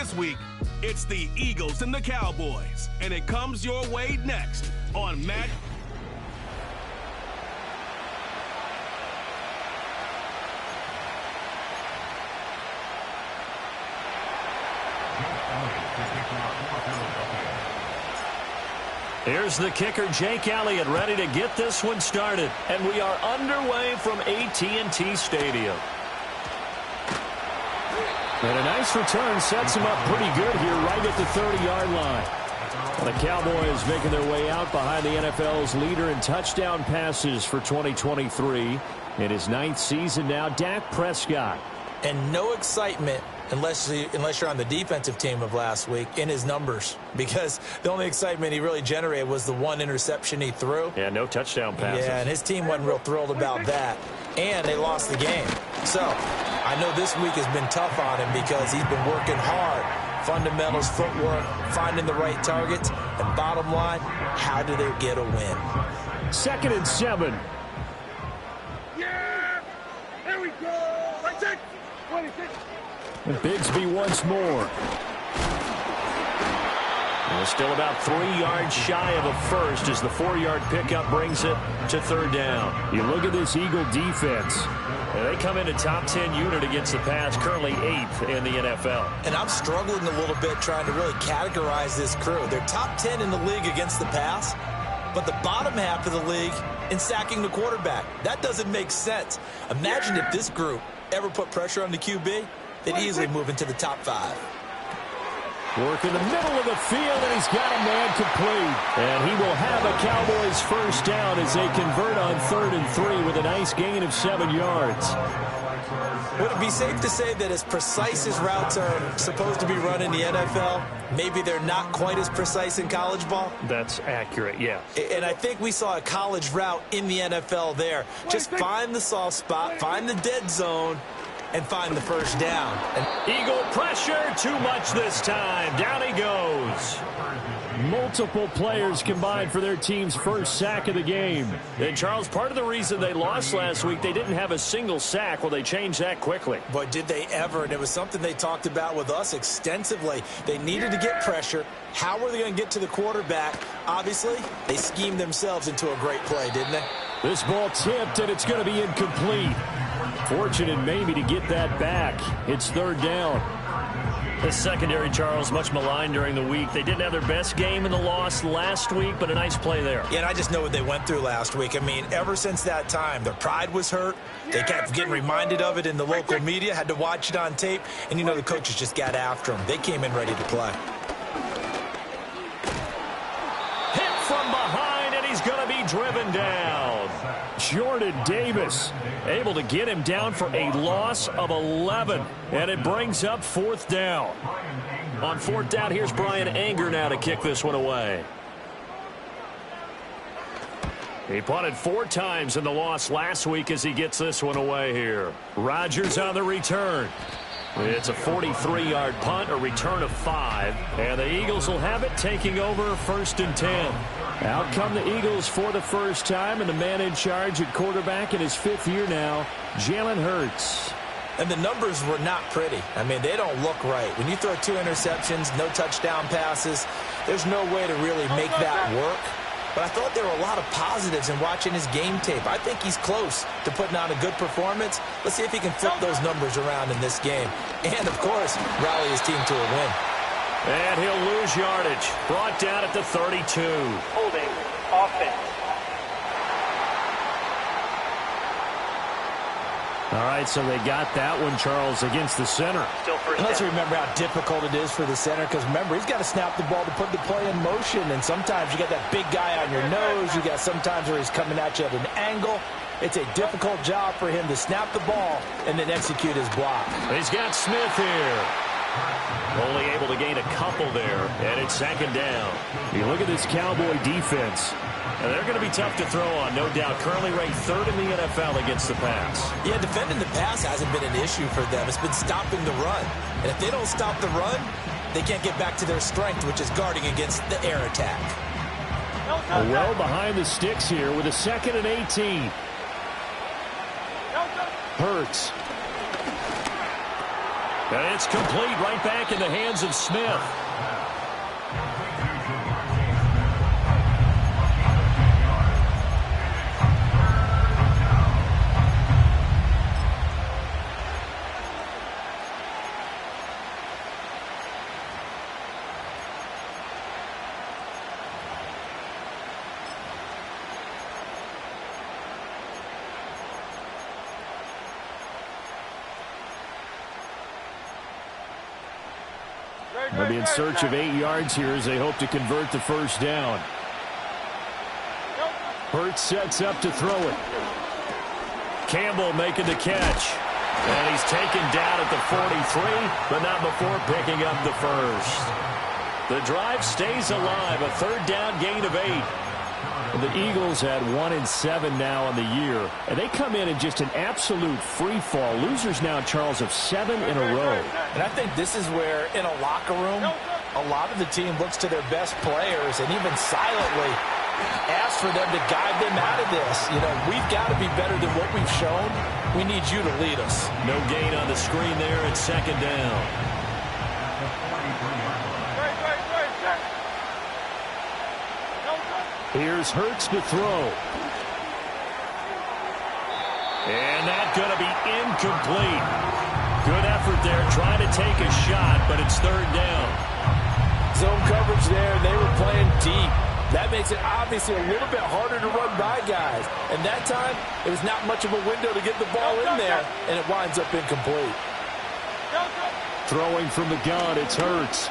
last week. It's the Eagles and the Cowboys, and it comes your way next on Madden. Here's the kicker, Jake Elliott, ready to get this one started. And we are underway from AT&T Stadium. And a nice return sets him up pretty good here right at the 30-yard line. The Cowboys making their way out behind the NFL's leader in touchdown passes for 2023. In his 9th season now, Dak Prescott. And no excitement unless you're on the defensive team of last week in his numbers, because the only excitement he really generated was the one interception he threw. Yeah, no touchdown passes. Yeah, and his team wasn't real thrilled about that. And they lost the game. So I know this week has been tough on him because he's been working hard. Fundamentals, footwork, finding the right targets. And bottom line, how do they get a win? 2nd and 7. Yeah! There we go! That's it! 26. Bigsby once more. We're still about 3 yards shy of a first as the 4-yard pickup brings it to 3rd down. You look at this Eagle defense. They come in a top 10 unit against the pass, currently 8th in the NFL. And I'm struggling a little bit trying to really categorize this crew. They're top 10 in the league against the pass, but the bottom half of the league in sacking the quarterback. That doesn't make sense. Imagine if this group ever put pressure on the QB, they'd easily move into the top 5. Work in the middle of the field, and he's got a man complete. And he will have a Cowboys first down as they convert on 3rd and 3 with a nice gain of 7 yards. Would it be safe to say that as precise as routes are supposed to be run in the NFL, maybe they're not quite as precise in college ball? That's accurate, yeah. And I think we saw a college route in the NFL there. Just find the soft spot, find the dead zone, and find the first down. Eagle pressure, too much this time. Down he goes. Multiple players combined for their team's first sack of the game. And, Charles, part of the reason they lost last week, they didn't have a single sack. Well, they changed that quickly. Boy, did they ever. And it was something they talked about with us extensively. They needed to get pressure. How were they going to get to the quarterback? Obviously, they schemed themselves into a great play, didn't they? This ball tipped, and it's going to be incomplete. Fortunate maybe to get that back. It's 3rd down. The secondary, Charles, much maligned during the week. They didn't have their best game in the loss last week, but a nice play there. Yeah, and I just know what they went through last week. I mean, ever since that time, their pride was hurt. They kept getting reminded of it in the local media, had to watch it on tape, and, you know, the coaches just got after them. They came in ready to play. Hit from behind, and he's going to be driven down. Jordan Davis able to get him down for a loss of 11, and it brings up 4th down. On 4th down, here's Brian Anger now to kick this one away. He punted 4 times in the loss last week as he gets this one away here. Rodgers on the return. It's a 43-yard punt, a return of 5, and the Eagles will have it taking over 1st and 10. Out come the Eagles for the first time, and the man in charge at quarterback in his 5th year now, Jalen Hurts. And the numbers were not pretty. I mean, they don't look right. When you throw 2 interceptions, no touchdown passes, there's no way to really make that work. But I thought there were a lot of positives in watching his game tape. I think he's close to putting on a good performance. Let's see if he can flip those numbers around in this game. And, of course, rally his team to a win. And he'll lose yardage. Brought down at the 32. Holding offense. All right, so they got that one, Charles, against the center. Still first Let's down. remember how difficult it is for the center, because remember, he's got to snap the ball to put the play in motion, and sometimes you got that big guy on your nose. You got sometimes where he's coming at you at an angle. It's a difficult job for him to snap the ball and then execute his block. He's got Smith here. Only able to gain a couple there, and it's 2nd down. You look at this Cowboy defense, and they're going to be tough to throw on, no doubt. Currently ranked 3rd in the NFL against the pass. Yeah, defending the pass hasn't been an issue for them. It's been stopping the run. And if they don't stop the run, they can't get back to their strength, which is guarding against the air attack. Well behind the sticks here with a 2nd and 18. And it's complete, right back in the hands of Smith. They'll be in search of 8 yards here as they hope to convert the first down. Hurts sets up to throw it. Campbell making the catch. And he's taken down at the 43, but not before picking up the first. The drive stays alive, a third down gain of 8. The Eagles had 1-7 now on the year, and they come in just an absolute free fall. Losers now, Charles, of 7 in a row. And I think this is where, in a locker room, a lot of the team looks to their best players and even silently asks for them to guide them out of this. You know, we've got to be better than what we've shown. We need you to lead us. No gain on the screen there at second down. Here's Hurts to throw. And that's going to be incomplete. Good effort there, trying to take a shot, but it's third down. Zone coverage there, and they were playing deep. That makes it obviously a little bit harder to run by guys. And that time, it was not much of a window to get the ball in there, and it winds up incomplete. Throwing from the gun, it's Hurts.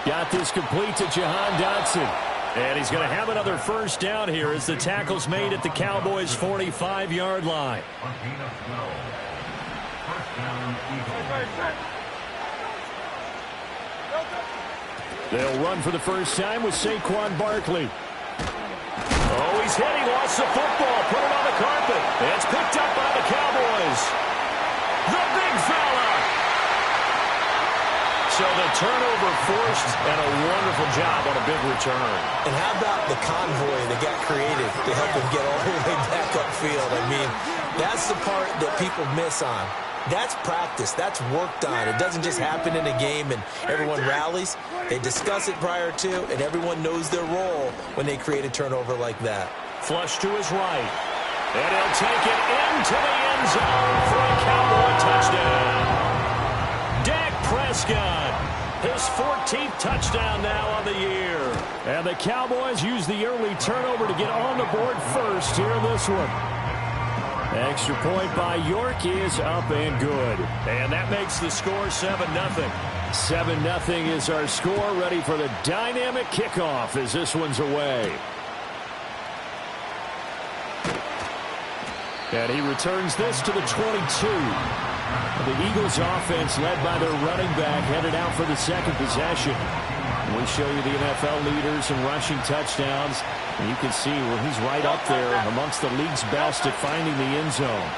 Got this complete to Jahan Dotson. And he's going to have another first down here as the tackle's made at the Cowboys' 45-yard line. They'll run for the first time with Saquon Barkley. Oh, he's hit. He lost the football. Put it on the carpet. It's picked up by the Cowboys. The big fella. So the turnover forced, and a wonderful job on a big return. And how about the convoy that got created to help him get all the way back upfield? I mean, that's the part that people miss on. That's practice. That's worked on. It doesn't just happen in a game and everyone rallies. They discuss it prior to, and everyone knows their role when they create a turnover like that. Flush to his right. And he'll take it into the end zone for a Cowboy touchdown. Dak Prescott, his 14th touchdown now on the year. And the Cowboys use the early turnover to get on the board first here in this one. Extra point by York is up and good. And that makes the score 7-0. 7-0 is our score. Ready for the dynamic kickoff as this one's away. And he returns this to the 22. The Eagles offense led by their running back headed out for the second possession. We show you the NFL leaders in rushing touchdowns. And you can see where he's right up there amongst the league's best at finding the end zone.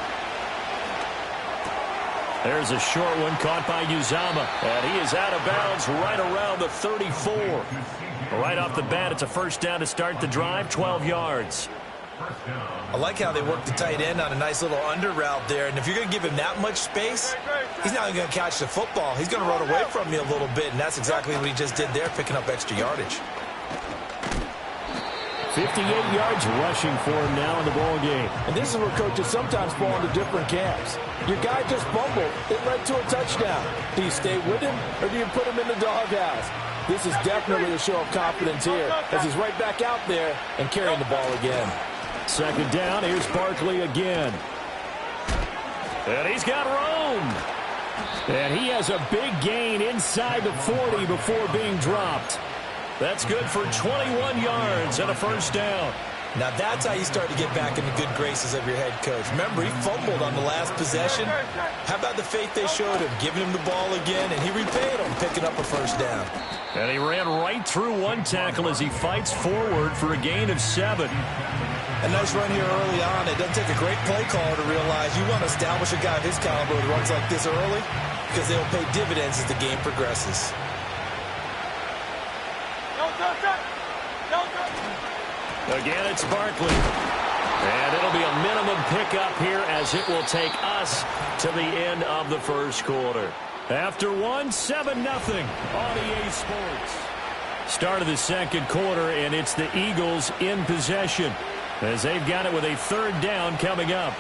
There's a short one caught by Uzama. And he is out of bounds right around the 34. Right off the bat, it's a first down to start the drive, 12 yards. I like how they work the tight end on a nice little under route there. And if you're going to give him that much space, he's not going to catch the football. He's going to run away from you a little bit, and that's exactly what he just did there, picking up extra yardage. 58 yards rushing for him now in the ball game. And this is where coaches sometimes fall into different camps. Your guy just fumbled. It led to a touchdown. Do you stay with him, or do you put him in the doghouse? This is definitely a show of confidence here as he's right back out there and carrying the ball again. Second down, here's Barkley again. And he's got room. And he has a big gain inside the 40 before being dropped. That's good for 21 yards and a first down. Now that's how you start to get back in the good graces of your head coach. Remember, he fumbled on the last possession. How about the faith they showed him, giving him the ball again, and he repaid him, picking up a first down. And he ran right through one tackle as he fights forward for a gain of 7. A nice run here early on. It doesn't take a great play caller to realize you want to establish a guy of his caliber who runs like this early because they'll pay dividends as the game progresses. Again, it's Barkley. And it'll be a minimum pickup here as it will take us to the end of the first quarter. After one, 7-0 on EA Sports. Start of the second quarter, and it's the Eagles in possession as they've got it with a third down coming up.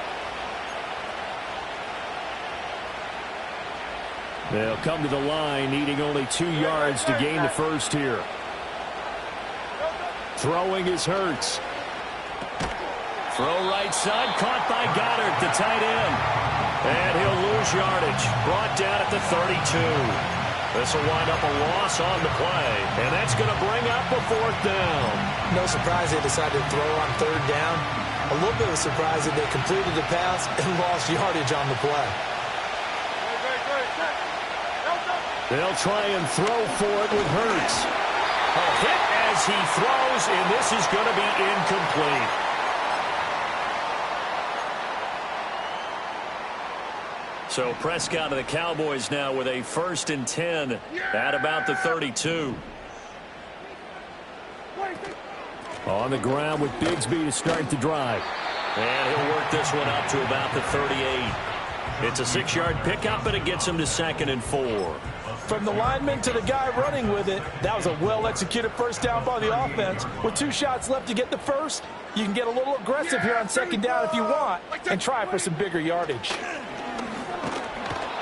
They'll come to the line needing only 2 yards to gain the first here. Throwing is Hurts. Throw right side, caught by Goddard, the tight end. And he'll lose yardage. Brought down at the 32. This will wind up a loss on the play. And that's going to bring up a 4th down. No surprise they decided to throw on 3rd down. A little bit of a surprise that they completed the pass and lost yardage on the play. They'll try and throw for it with Hurts. A hit as he throws, and this is going to be incomplete. So Prescott of the Cowboys now with a 1st and 10 at about the 32. On the ground with Bigsby to start the drive. And he'll work this one up to about the 38. It's a 6-yard pickup, and it gets him to 2nd and 4. From the lineman to the guy running with it, that was a well-executed first down by the offense. With 2 shots left to get the first, you can get a little aggressive here on 2nd down if you want and try for some bigger yardage.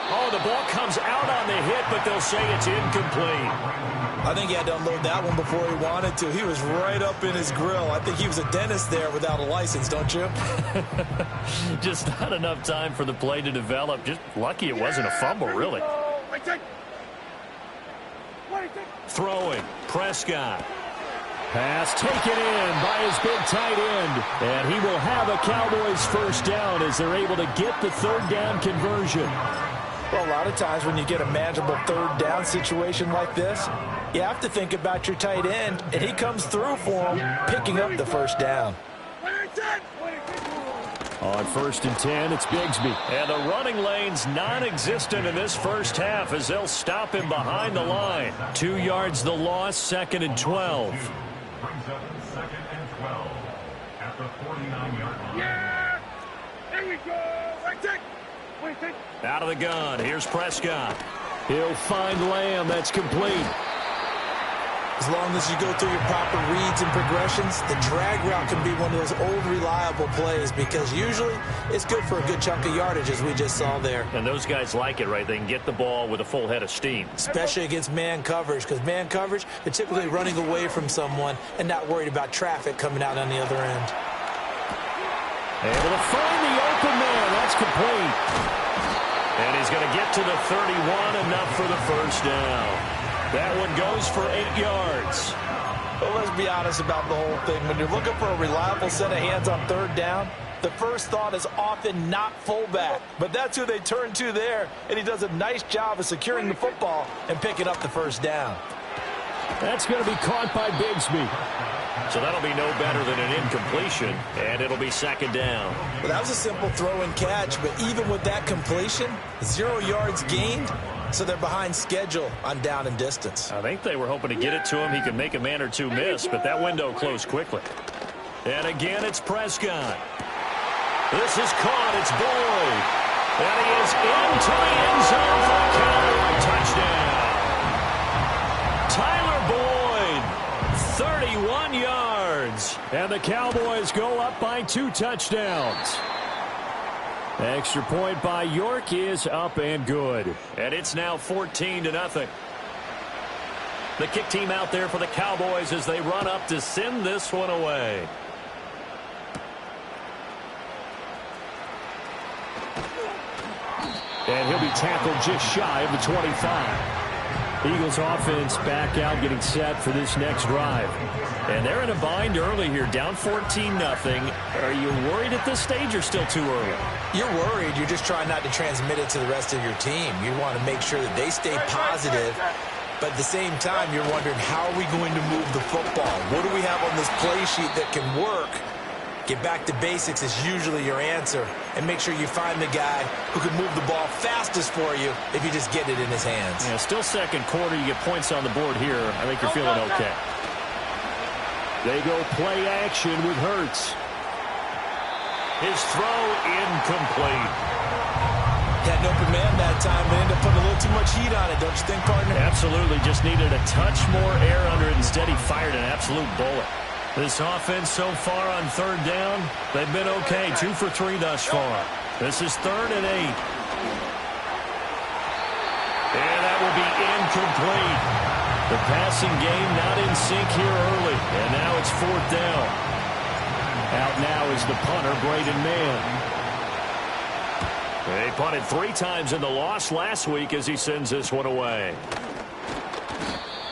Oh, the ball comes out on the hit, but they'll say it's incomplete. I think he had to unload that one before he wanted to. He was right up in his grill. I think he was a dentist there without a license, don't you? Just not enough time for the play to develop. Just lucky it wasn't a fumble, really. Throwing, Prescott. Pass taken in by his big tight end. And he will have a Cowboys first down as they're able to get the 3rd down conversion. Well, a lot of times when you get a manageable 3rd down situation like this, you have to think about your tight end, and he comes through for him, picking up the first down. On 1st and 10, it's Bigsby. And the running lane's non-existent in this first half as they'll stop him behind the line. 2 yards the loss, 2nd and 12. Brings up 2nd and 12 at the 49-yard line. Yeah! Here we go! Out of the gun, here's Prescott. He'll find Lamb, that's complete. As long as you go through your proper reads and progressions, the drag route can be one of those old reliable plays because usually it's good for a good chunk of yardage as we just saw there. And those guys like it, right? They can get the ball with a full head of steam. Especially against man coverage because man coverage, they're typically running away from someone and not worried about traffic coming out on the other end. Able to find the open man. That's complete. And he's going to get to the 31, enough for the first down. That one goes for 8 yards. Well, let's be honest about the whole thing. When you're looking for a reliable set of hands on 3rd down, the first thought is often not fullback. But that's who they turn to there, and he does a nice job of securing the football and picking up the first down. That's going to be caught by Bigsby. So that'll be no better than an incompletion, and it'll be 2nd down. Well, that was a simple throw and catch, but even with that completion, 0 yards gained, so they're behind schedule on down and distance. I think they were hoping to get it to him. He could make a man or two miss, but that window closed quickly. And again, it's Prescott. This is caught. It's Boyd. And he is into the end zone for a Cowboy touchdown. Tyler Boyd, 31 yards. And the Cowboys go up by 2 touchdowns. Extra point by York is up and good. And it's now 14-0. The kick team out there for the Cowboys as they run up to send this one away. And he'll be tackled just shy of the 25. Eagles offense back out getting set for this next drive. And they're in a bind early here, down 14-0. Are you worried at this stage or still too early? You're worried. You're just trying not to transmit it to the rest of your team. You want to make sure that they stay positive. But at the same time, you're wondering, how are we going to move the football? What do we have on this play sheet that can work? Get back to basics is usually your answer. And make sure you find the guy who can move the ball fastest for you if you just get it in his hands. Yeah, still second quarter. You get points on the board here. I think you're feeling okay. They go play action with Hurts. His throw incomplete. Had an open man that time, but ended up putting a little too much heat on it, don't you think, partner? Absolutely. Just needed a touch more air under it. Instead, he fired an absolute bullet. This offense so far on third down, they've been okay. 2 for 3 thus far. This is 3rd and 8. And that will be incomplete. The passing game not in sync here early. And now it's 4th down. Out now is the punter, Braden Mann. They punted 3 times in the loss last week as he sends this one away.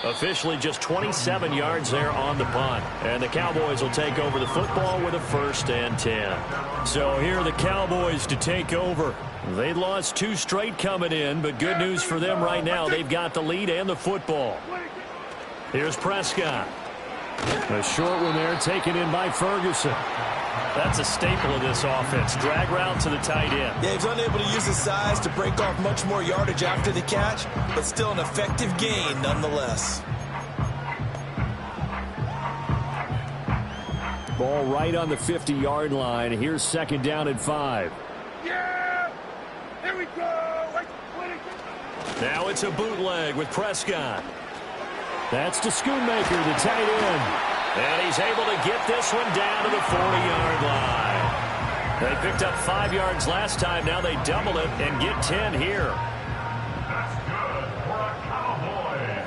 Officially just 27 yards there on the punt. And the Cowboys will take over the football with a 1st and 10. So here are the Cowboys to take over. They lost 2 straight coming in, but good news for them right now. They've got the lead and the football. Here's Prescott. A short one there taken in by Ferguson. That's a staple of this offense. Drag route to the tight end. Yeah, he's unable to use his size to break off much more yardage after the catch, but still an effective gain nonetheless. Ball right on the 50-yard line. Here's 2nd down and 5. Yeah! Here we go! Now it's a bootleg with Prescott. That's to Schoonmaker, the tight end. And he's able to get this one down to the 40-yard line. They picked up 5 yards last time. Now they double it and get 10 here. That's good for a Cowboys.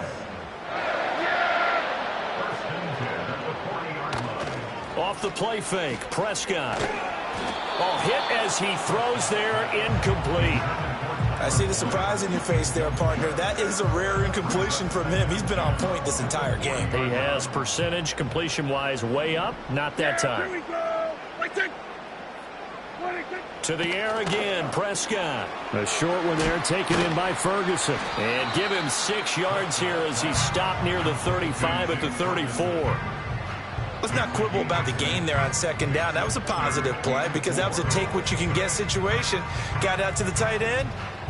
First and 10 at the 40-yard line. Off the play fake, Prescott. Ball hit as he throws there, incomplete. I see the surprise in your face there, partner. That is a rare incompletion from him. He's been on point this entire game. He has percentage completion-wise way up. Not that time. Here we go! To the air again, Prescott. A short one there taken in by Ferguson. And give him 6 yards here as he stopped near the 35 at the 34. Let's not quibble about the gain there on 2nd down. That was a positive play because that was a take-what-you-can-get situation. Got out to the tight end.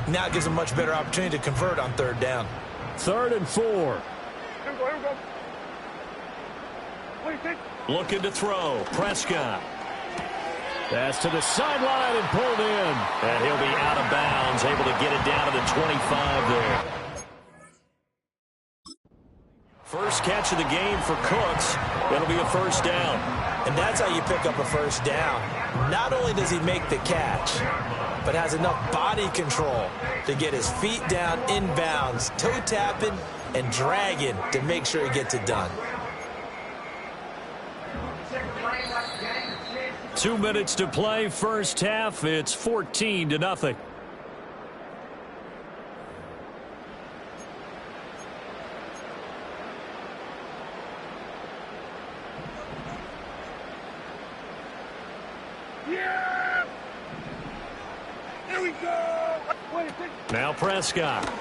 Now it gives him a much better opportunity to convert on 3rd down. 3rd and 4. Here we go. What do you think? Looking to throw, Prescott. Pass to the sideline and pulled in. And he'll be out of bounds, able to get it down to the 25 there. First catch of the game for Cooks. It'll be a 1st down. And that's how you pick up a 1st down. Not only does he make the catch, but has enough body control to get his feet down inbounds, toe tapping and dragging to make sure he gets it done. 2 minutes to play, first half. It's 14-0. Yeah! Here we go! What do you think? Now Prescott.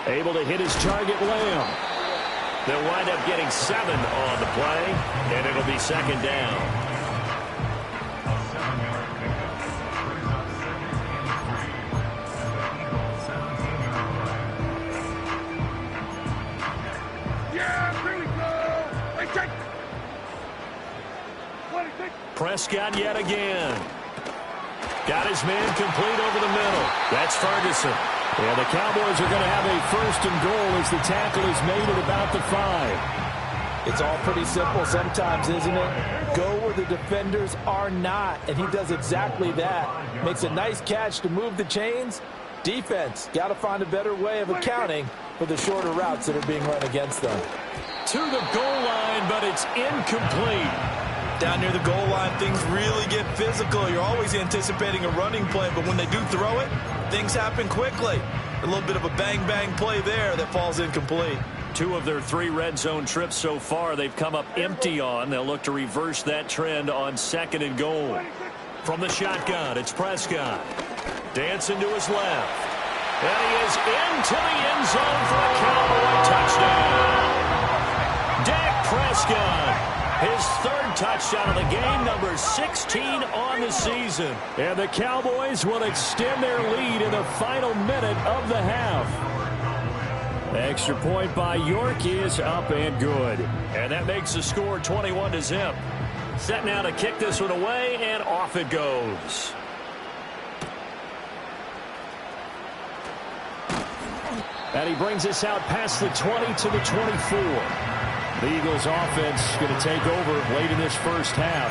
Able to hit his target, Lamb. They'll wind up getting 7 on the play, and it'll be 2nd down. Prescott yet again. Got his man complete over the middle. That's Ferguson. Yeah, the Cowboys are going to have a 1st and goal as the tackle is made at about the 5. It's all pretty simple sometimes, isn't it? Go where the defenders are not, and he does exactly that. Makes a nice catch to move the chains. Defense, got to find a better way of accounting for the shorter routes that are being run against them. To the goal line, but it's incomplete. Down near the goal line, things really get physical. You're always anticipating a running play, but when they do throw it, things happen quickly. A little bit of a bang-bang play there that falls incomplete. 2 of their 3 red zone trips so far they've come up empty on. They'll look to reverse that trend on 2nd and goal. From the shotgun, it's Prescott. Dancing to his left. And he is into the end zone for a Cowboy touchdown. Dak Prescott. His 3rd touchdown of the game, number 16 on the season. And the Cowboys will extend their lead in the final minute of the half. Extra point by York is up and good. And that makes the score 21-0. Set now to kick this one away, and off it goes. And he brings us out past the 20 to the 24. The Eagles offense going to take over late in this first half.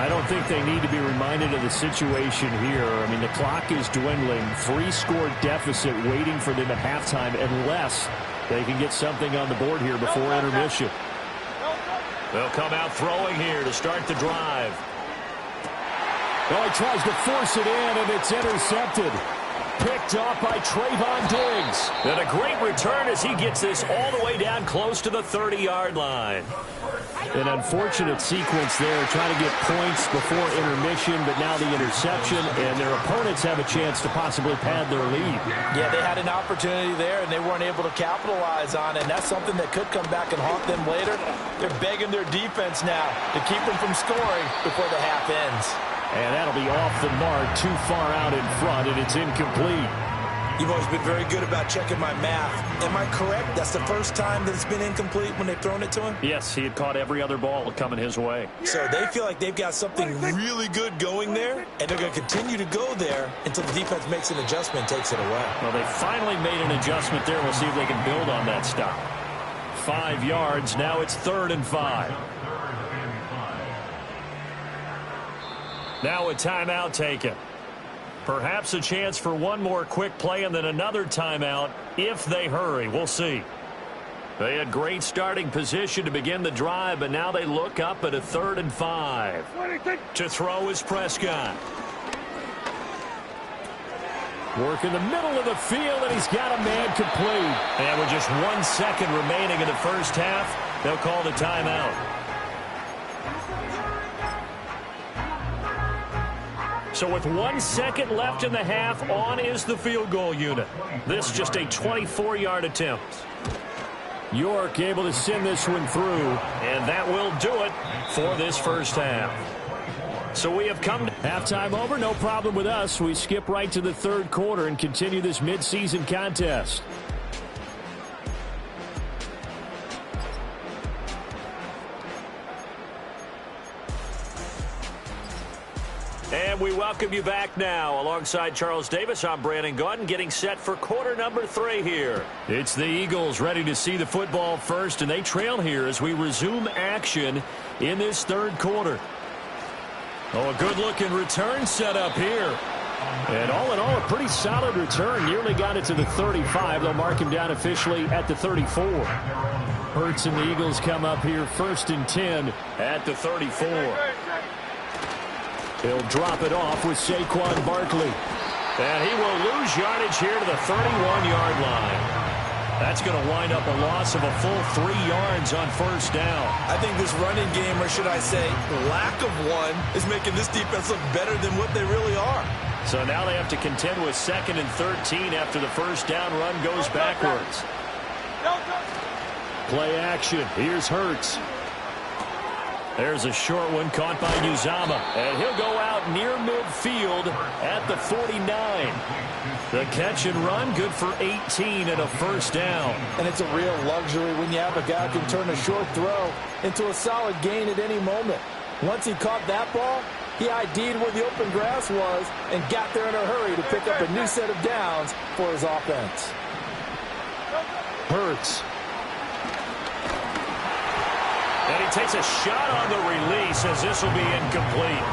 I don't think they need to be reminded of the situation here. I mean, the clock is dwindling. 3-score deficit waiting for them at halftime unless they can get something on the board here before intermission. They'll come out throwing here to start the drive. Well, he tries to force it in, and it's intercepted. Picked off by Trayvon Diggs. And a great return as he gets this all the way down close to the 30-yard line. An unfortunate sequence there, trying to get points before intermission, but now the interception, and their opponents have a chance to possibly pad their lead. Yeah, they had an opportunity there, and they weren't able to capitalize on it, and that's something that could come back and haunt them later. They're begging their defense now to keep them from scoring before the half ends. And that'll be off the mark, too far out in front, and it's incomplete. You've always been very good about checking my math. Am I correct? That's the first time that it's been incomplete when they've thrown it to him? Yes, he had caught every other ball coming his way. So they feel like they've got something really good going there, and they're going to continue to go there until the defense makes an adjustment and takes it away. Well, they finally made an adjustment there. We'll see if they can build on that stop. 5 yards. Now it's 3rd and 5. Now a timeout taken. Perhaps a chance for one more quick play and then another timeout if they hurry. We'll see. They had great starting position to begin the drive, but now they look up at a 3rd and 5. To throw is Prescott. Work in the middle of the field, and he's got a man complete. And with just 1 second remaining in the first half, they'll call the timeout. So with 1 second left in the half, on is the field goal unit. This just a 24-yard attempt. York able to send this one through. And that will do it for this first half. So we have come to halftime over, no problem with us. We skip right to the 3rd quarter and continue this midseason contest. And we welcome you back now. Alongside Charles Davis, I'm Brandon Gaudin, getting set for quarter number 3 here. It's the Eagles ready to see the football first, and they trail here as we resume action in this 3rd quarter. Oh, a good-looking return set up here. And all in all, a pretty solid return. Nearly got it to the 35. They'll mark him down officially at the 34. Hurts and the Eagles come up here 1st and 10 at the 34. He'll drop it off with Saquon Barkley. And he will lose yardage here to the 31-yard line. That's going to wind up a loss of a full 3 yards on 1st down. I think this running game, or should I say lack of one, is making this defense look better than what they really are. So now they have to contend with 2nd and 13 after the 1st down run goes backwards. Play action. Here's Hurts. There's a short one caught by Uzama. And he'll go out near midfield at the 49. The catch and run good for 18 and a 1st down. And it's a real luxury when you have a guy who can turn a short throw into a solid gain at any moment. Once he caught that ball, he ID'd where the open grass was and got there in a hurry to pick up a new set of downs for his offense. Hurts. And he takes a shot on the release as this will be incomplete.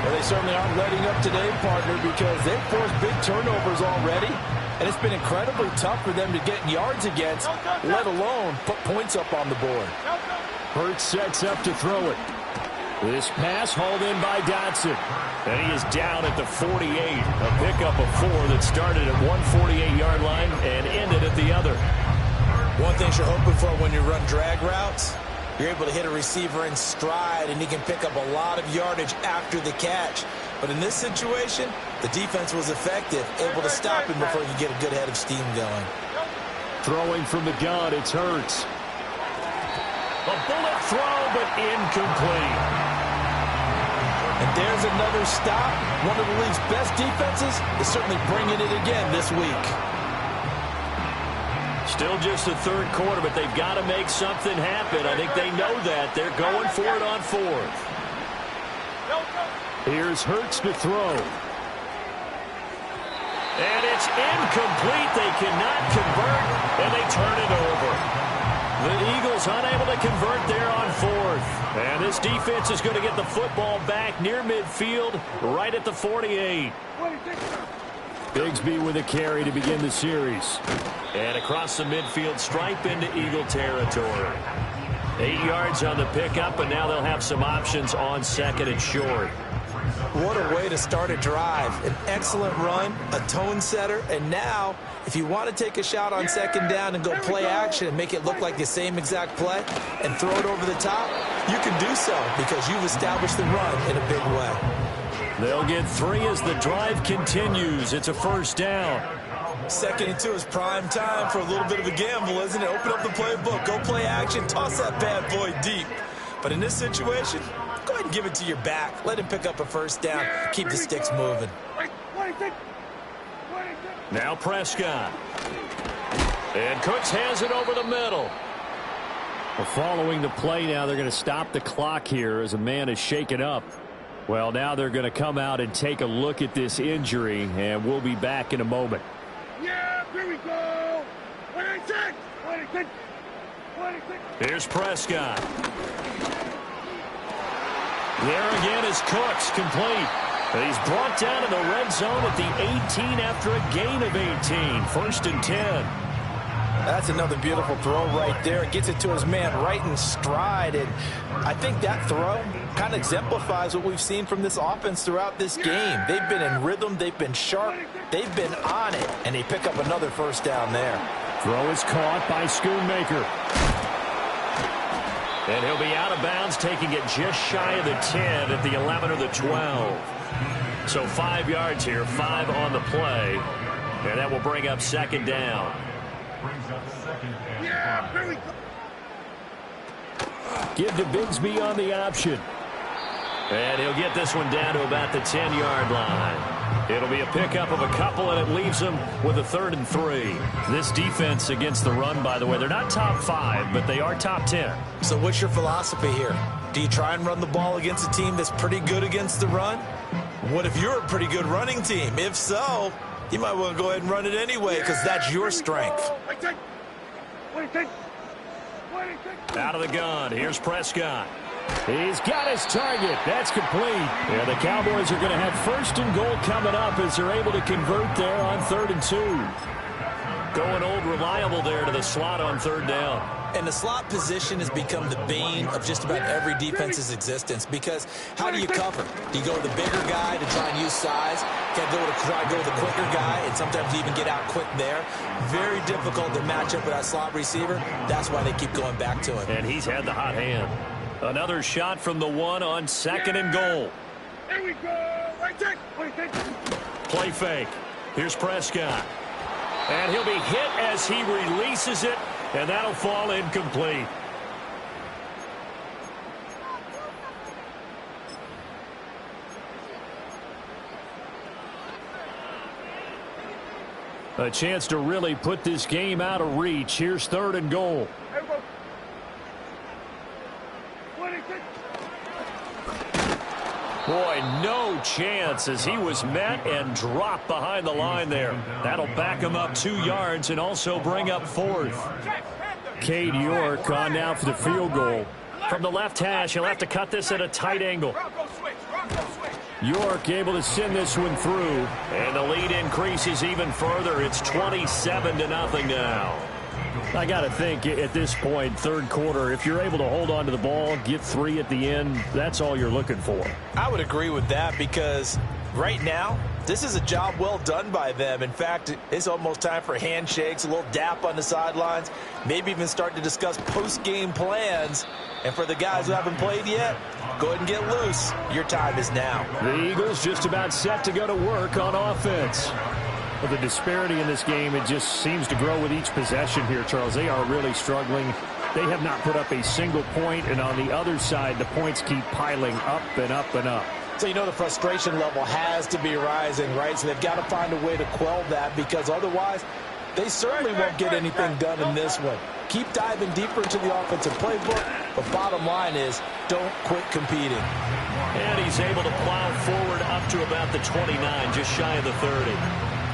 Well, they certainly aren't letting up today, partner, because they've forced big turnovers already. And it's been incredibly tough for them to get yards against, let alone put points up on the board. Hurts sets up to throw it. This pass hauled in by Dotson. And he is down at the 48. A pickup of 4 that started at 148-yard line and ended at the other. One thing you're hoping for when you run drag routes, you're able to hit a receiver in stride, and he can pick up a lot of yardage after the catch. But in this situation, the defense was effective, able to stop him before he could get a good head of steam going. Throwing from the gun, it's Hurts. A bullet throw, but incomplete. And there's another stop. One of the league's best defenses is certainly bringing it again this week. Still just the 3rd quarter, but they've got to make something happen. I think they know that. They're going for it on 4th. Here's Hurts to throw. And it's incomplete. They cannot convert, and they turn it over. The Eagles unable to convert there on fourth. And this defense is going to get the football back near midfield, right at the 48. Bigsby with a carry to begin the series. And across the midfield stripe into Eagle territory. 8 yards on the pickup, and now they'll have some options on second and short. What a way to start a drive. An excellent run, a tone setter, and now if you want to take a shot on second down and go play action and make it look like the same exact play and throw it over the top, you can do so because you've established the run in a big way. They'll get 3 as the drive continues. It's a first down. 2nd and 2 is prime time for a little bit of a gamble, isn't it? Open up the playbook, go play action, toss that bad boy deep. But in this situation, go ahead and give it to your back. Let him pick up a first down. Keep the sticks moving. Now Prescott. And Cooks has it over the middle. Well, following the play now, they're going to stop the clock here as a man is shaken up. Well, now they're going to come out and take a look at this injury, and we'll be back in a moment. Yeah, here we go. 26. Here's Prescott. There again is Cooks, complete. He's brought down in the red zone at the 18 after a gain of 18. 1st and 10. That's another beautiful throw right there. It gets it to his man right in stride. And I think that throw kind of exemplifies what we've seen from this offense throughout this game. They've been in rhythm. They've been sharp. They've been on it. And they pick up another first down there. Throw is caught by Schoonmaker. And he'll be out of bounds, taking it just shy of the 10 at the 11 or the 12. So 5 yards here, 5 on the play. And that will bring up second down. Yeah, here we go. Give to Bigsby on the option. And he'll get this one down to about the 10-yard line. It'll be a pickup of a couple, and it leaves them with a 3rd and 3. This defense against the run, by the way, they're not top 5, but they are top 10. So what's your philosophy here? Do you try and run the ball against a team that's pretty good against the run? What if you're a pretty good running team? If so, you might want to go ahead and run it anyway because that's your strength. Out of the gun, here's Prescott. He's got his target. That's complete. And the Cowboys are going to have 1st and goal coming up as they're able to convert there on 3rd and 2. Going old reliable there to the slot on 3rd down. And the slot position has become the bane of just about every defense's existence because how do you cover? Do you go with the bigger guy to try and use size? Can't go with the quicker guy and sometimes you even get out quick there. Very difficult to match up with that slot receiver. That's why they keep going back to it. And he's had the hot hand. Another shot from the 1 on 2nd and goal. Here we go. Play fake. Here's Prescott. And he'll be hit as he releases it, and that'll fall incomplete. A chance to really put this game out of reach. Here's 3rd and goal. Boy, no chance as he was met and dropped behind the line there. That'll back him up 2 yards and also bring up 4th. Cade York on now for the field goal. From the left hash, he'll have to cut this at a tight angle. York able to send this one through. And the lead increases even further. It's 27-0 now. I got to think at this point, 3rd quarter, if you're able to hold on to the ball, get 3 at the end, that's all you're looking for. I would agree with that because right now, this is a job well done by them. In fact, it's almost time for handshakes, a little dap on the sidelines, maybe even start to discuss post-game plans. And for the guys who haven't played yet, go ahead and get loose. Your time is now. The Eagles just about set to go to work on offense. Well, the disparity in this game, it just seems to grow with each possession here, Charles. They are really struggling. They have not put up a single point, and on the other side, the points keep piling up and up and up. So you know the frustration level has to be rising, right? So they've got to find a way to quell that because otherwise they certainly won't get anything done in this one. Keep diving deeper into the offensive playbook, but bottom line is don't quit competing. And he's able to plow forward up to about the 29, just shy of the 30.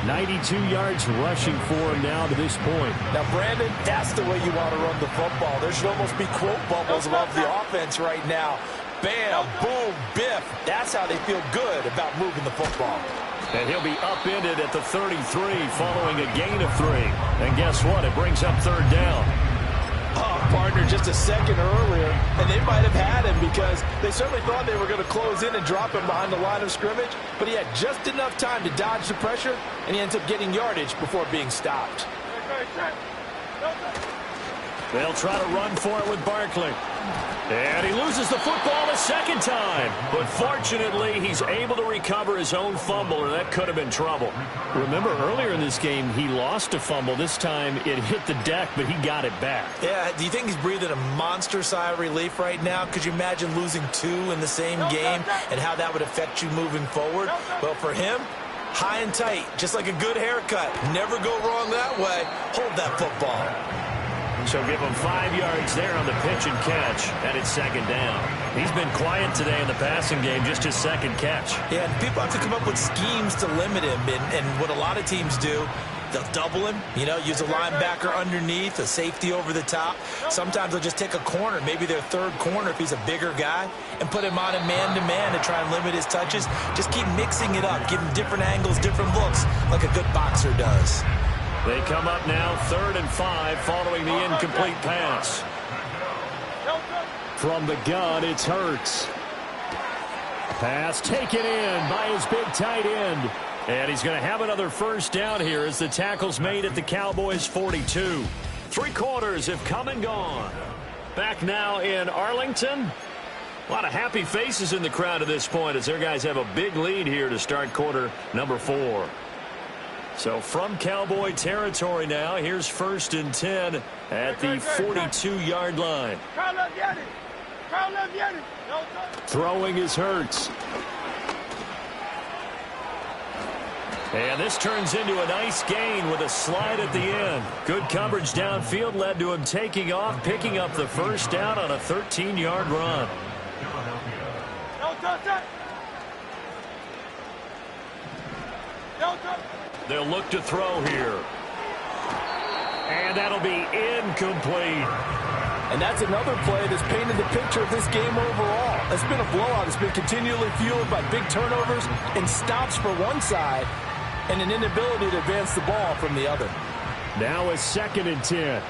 92 yards rushing for him now to this point. Now, Brandon, that's the way you want to run the football. There should almost be quote bubbles above the offense right now. Bam, boom, biff. That's how they feel good about moving the football. And he'll be upended at the 33 following a gain of 3. And guess what? It brings up third down. Oh, partner, just a second earlier, and they might have had him because they certainly thought they were going to close in and drop him behind the line of scrimmage, but he had just enough time to dodge the pressure, and he ends up getting yardage before being stopped. They'll try to run for it with Barkley. And he loses the football a second time. But fortunately, he's able to recover his own fumble, or that could have been trouble. Remember, earlier in this game, he lost a fumble. This time, it hit the deck, but he got it back. Yeah, do you think he's breathing a monster sigh of relief right now? Could you imagine losing 2 in the same game and how that would affect you moving forward? Well, for him, high and tight, just like a good haircut. Never go wrong that way. Hold that football. So give him 5 yards there on the pitch and catch, and it's second down. He's been quiet today in the passing game, just his second catch. Yeah, and people have to come up with schemes to limit him, and what a lot of teams do, they'll double him, use a linebacker underneath, a safety over the top. Sometimes they'll just take a corner, maybe their third corner if he's a bigger guy, and put him on a man-to-man to try and limit his touches. Just keep mixing it up, give him different angles, different looks, like a good boxer does. They come up now 3rd and 5 following the incomplete pass. From the gun, it's Hurts. Pass taken in by his big tight end. And he's going to have another first down here as the tackle's made at the Cowboys' 42. 3 quarters have come and gone. Back now in Arlington. A lot of happy faces in the crowd at this point as their guys have a big lead here to start quarter number 4. So from Cowboy territory now, here's 1st and 10 at the 42-yard line. Throwing is Hurts. And this turns into a nice gain with a slide at the end. Good coverage downfield led to him taking off, picking up the first down on a 13-yard run. They'll look to throw here. And that'll be incomplete. And that's another play that's painted the picture of this game overall. It's been a blowout. It's been continually fueled by big turnovers and stops for one side and an inability to advance the ball from the other. Now a 2nd and 10.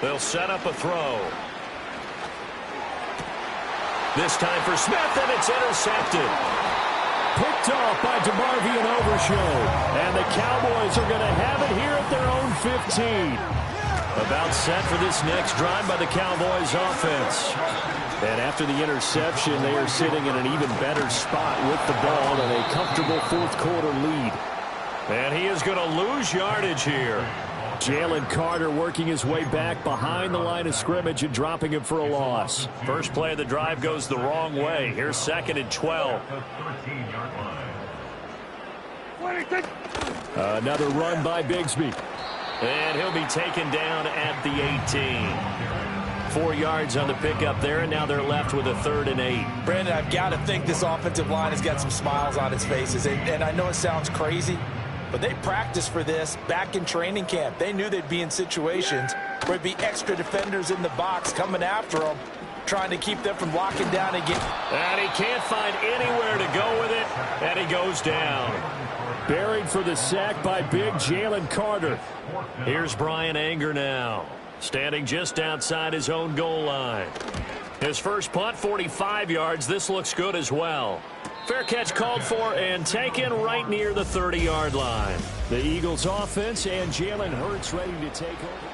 They'll set up a throw. This time for Smith, and it's intercepted. Picked off by DeMarvion Overshow. And the Cowboys are going to have it here at their own 15. About set for this next drive by the Cowboys offense. And after the interception, they are sitting in an even better spot with the ball and a comfortable 4th quarter lead. And he is going to lose yardage here. Jalen Carter working his way back behind the line of scrimmage and dropping him for a loss. First play of the drive goes the wrong way. Here's 2nd and 12. Another run by Bigsby. And he'll be taken down at the 18. 4 yards on the pickup there, and now they're left with a 3rd and 8. Brandon, I've got to think this offensive line has got some smiles on its faces. And I know it sounds crazy, but they practiced for this back in training camp. They knew they'd be in situations where there'd be extra defenders in the box coming after them, trying to keep them from locking down again. And he can't find anywhere to go with it, and he goes down. Buried for the sack by big Jalen Carter. Here's Brian Anger now, standing just outside his own goal line. His first punt, 45 yards. This looks good as well. Fair catch called for and taken right near the 30-yard line. The Eagles offense and Jalen Hurts ready to take over.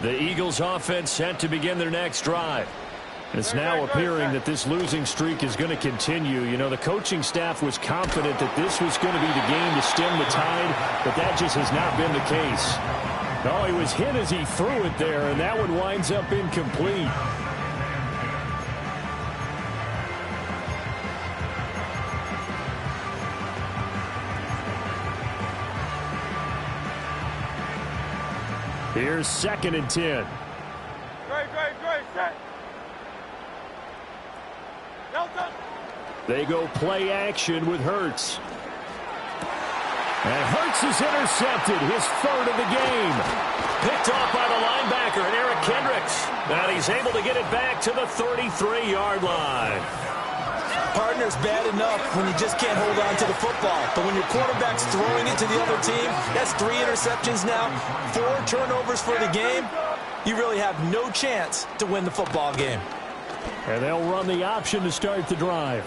The Eagles offense set to begin their next drive. It's now appearing that this losing streak is going to continue. You know, the coaching staff was confident that this was going to be the game to stem the tide, but that just has not been the case. Oh, he was hit as he threw it there, and that one winds up incomplete. Here's 2nd and 10. Great, set. Delta. They go play action with Hurts. And Hurts is intercepted, his 3rd of the game. Picked off by the linebacker, and Eric Kendricks. And he's able to get it back to the 33-yard line. Partner's bad enough when you just can't hold on to the football. But when your quarterback's throwing it to the other team, that's 3 interceptions now, 4 turnovers for the game. You really have no chance to win the football game. And they'll run the option to start the drive.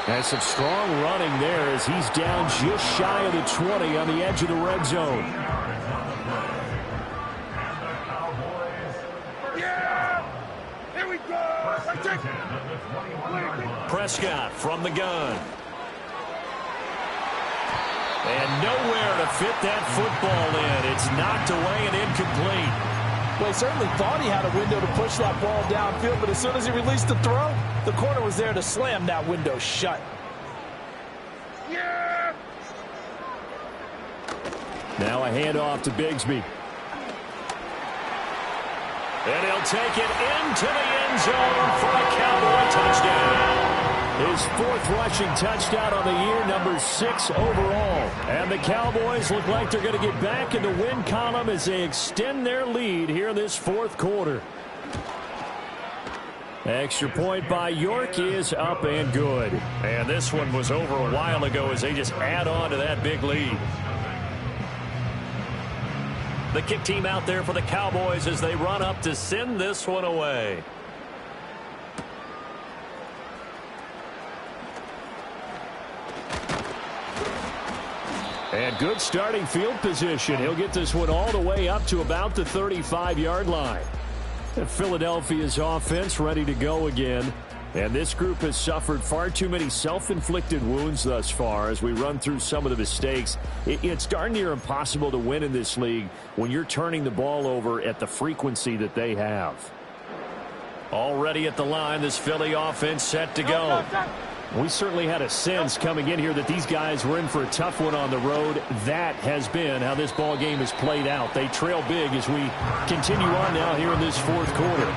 And some strong running there as he's down just shy of the 20 on the edge of the red zone. Yeah! Here we go! Prescott from the gun. And nowhere to fit that football in. It's knocked away and incomplete. Well, he certainly thought he had a window to push that ball downfield, but as soon as he released the throw, the corner was there to slam that window shut. Yeah! Now a handoff to Bigsby. And he'll take it into the end zone for a Cowboy touchdown. His 4th rushing touchdown on the year, number 6 overall. And the Cowboys look like they're going to get back in the win column as they extend their lead here in this 4th quarter. Extra point by York is up and good. And this one was over a while ago as they just add on to that big lead. The kick team out there for the Cowboys as they run up to send this one away. And good starting field position. He'll get this one all the way up to about the 35-yard line. And Philadelphia's offense ready to go again. And this group has suffered far too many self-inflicted wounds thus far as we run through some of the mistakes. It's darn near impossible to win in this league when you're turning the ball over at the frequency that they have. Already at the line, this Philly offense set to go. We certainly had a sense coming in here that these guys were in for a tough one on the road. That has been how this ball game has played out. They trail big as we continue on now here in this 4th quarter.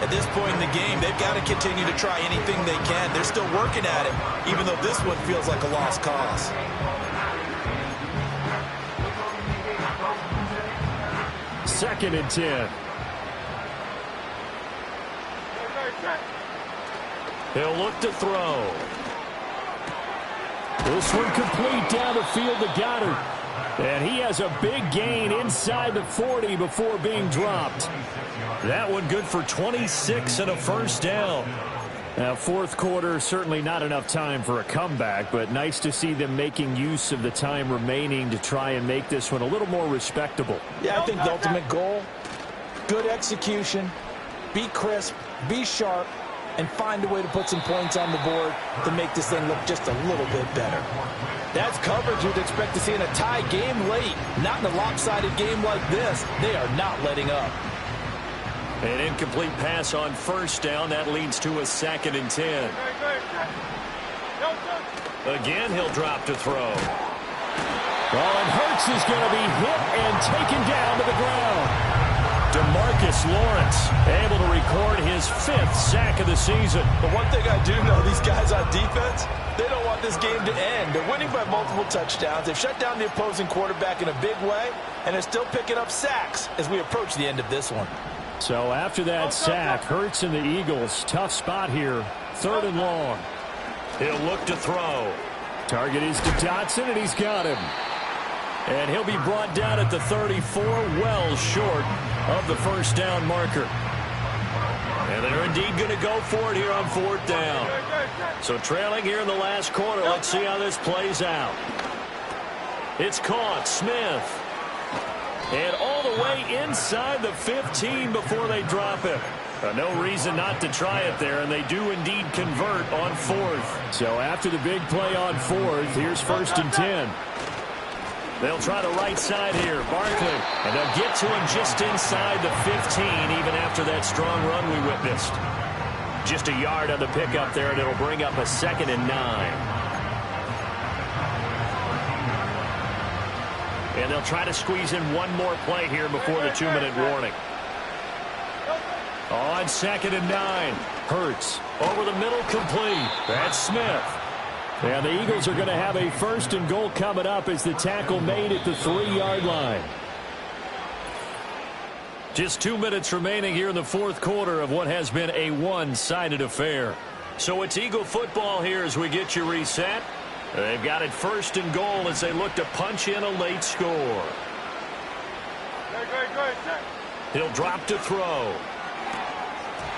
At this point in the game, they've got to continue to try anything they can. They're still working at it, even though this one feels like a lost cause. Second and 10. He'll look to throw. This one complete down the field to Goddard. And he has a big gain inside the 40 before being dropped. That one good for 26 and a first down. Now, 4th quarter, certainly not enough time for a comeback, but nice to see them making use of the time remaining to try and make this one a little more respectable. Yeah, I think the ultimate goal, good execution, be crisp, be sharp, and find a way to put some points on the board to make this thing look just a little bit better. That's coverage you'd expect to see in a tie game late. Not in a lopsided game like this. They are not letting up. An incomplete pass on first down. That leads to a 2nd and 10. Again, he'll drop to throw. Well, and Hurts is going to be hit and taken down to the ground. DeMarcus Lawrence able to record his 5th sack of the season. But one thing I do know, these guys on defense, they don't want this game to end. They're winning by multiple touchdowns. They've shut down the opposing quarterback in a big way, and they're still picking up sacks as we approach the end of this one. So after that sack, Hurts and the Eagles, tough spot here, 3rd and long. He'll look to throw. Target is to Dotson, and he's got him. And he'll be brought down at the 34, well short of the first down marker. And they're indeed going to go for it here on 4th down. So trailing here in the last quarter, let's see how this plays out. It's caught, Smith. And all the way inside the 15 before they drop it. No reason not to try it there, and they do indeed convert on 4th. So after the big play on 4th, here's 1st and 10. They'll try the right side here, Barkley. And they'll get to him just inside the 15, even after that strong run we witnessed. Just a yard on the pickup there, and it'll bring up a 2nd and 9. And And they'll try to squeeze in one more play here before the 2-minute warning. On 2nd and 9. Hurts over the middle, complete. That's Smith. And the Eagles are going to have a 1st and goal coming up as the tackle made at the 3-yard line. Just 2 minutes remaining here in the 4th quarter of what has been a one-sided affair. So it's Eagle football here as we get you reset. They've got it 1st and goal as they look to punch in a late score. He'll drop to throw.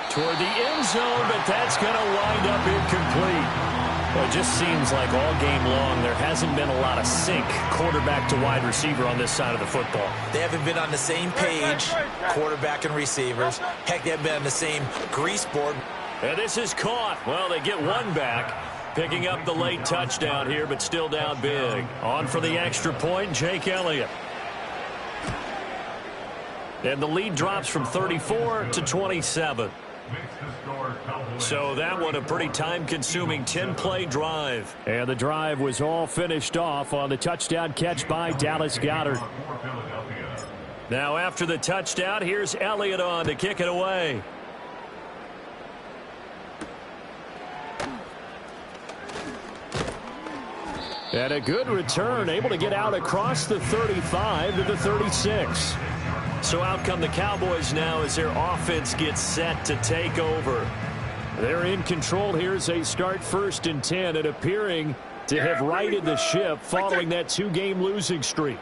Toward the end zone, but that's going to wind up incomplete. Well, it just seems like all game long there hasn't been a lot of sync quarterback to wide receiver on this side of the football. They haven't been on the same page, quarterback and receivers. Heck, they haven't been on the same grease board. And this is caught. Well, they get one back, picking up the late touchdown here, but still down big. On for the extra point, Jake Elliott. And the lead drops from 34 to 27. So that one a pretty time-consuming 10-play drive. And the drive was all finished off on the touchdown catch by Dallas Goedert. Now after the touchdown, here's Elliott on to kick it away. And a good return, able to get out across the 35 to the 36. So out come the Cowboys now as their offense gets set to take over. They're in control here as they start 1st and 10 and appearing to have righted the ship following that 2-game losing streak.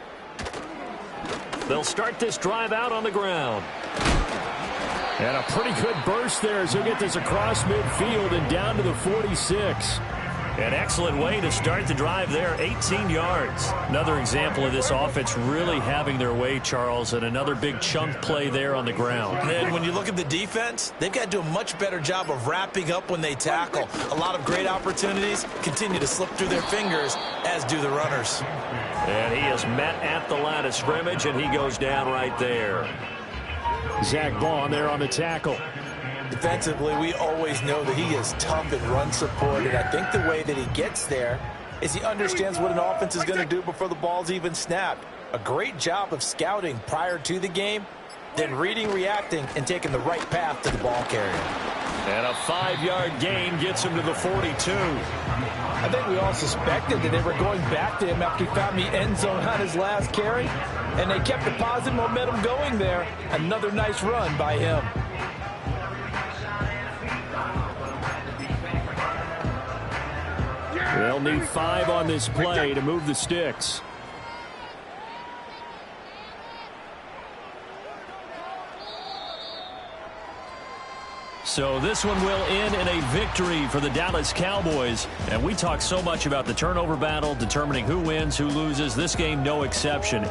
They'll start this drive out on the ground. And a pretty good burst there as they get this across midfield and down to the 46. An excellent way to start the drive there, 18 yards. Another example of this offense really having their way, Charles, and another big chunk play there on the ground. And when you look at the defense, they've got to do a much better job of wrapping up when they tackle. A lot of great opportunities continue to slip through their fingers, as do the runners. And he is met at the line of scrimmage, and he goes down right there. Zach Bond there on the tackle. Defensively, we always know that he is tough in run support, and I think the way that he gets there is he understands what an offense is going to do before the ball's even snapped. A great job of scouting prior to the game, then reading, reacting, and taking the right path to the ball carrier. And a 5-yard gain gets him to the 42. I think we all suspected that they were going back to him after he found the end zone on his last carry, and they kept the positive momentum going there. Another nice run by him. They'll need 5 on this play to move the sticks. So this one will end in a victory for the Dallas Cowboys. And we talk so much about the turnover battle, determining who wins, who loses. This game, no exception.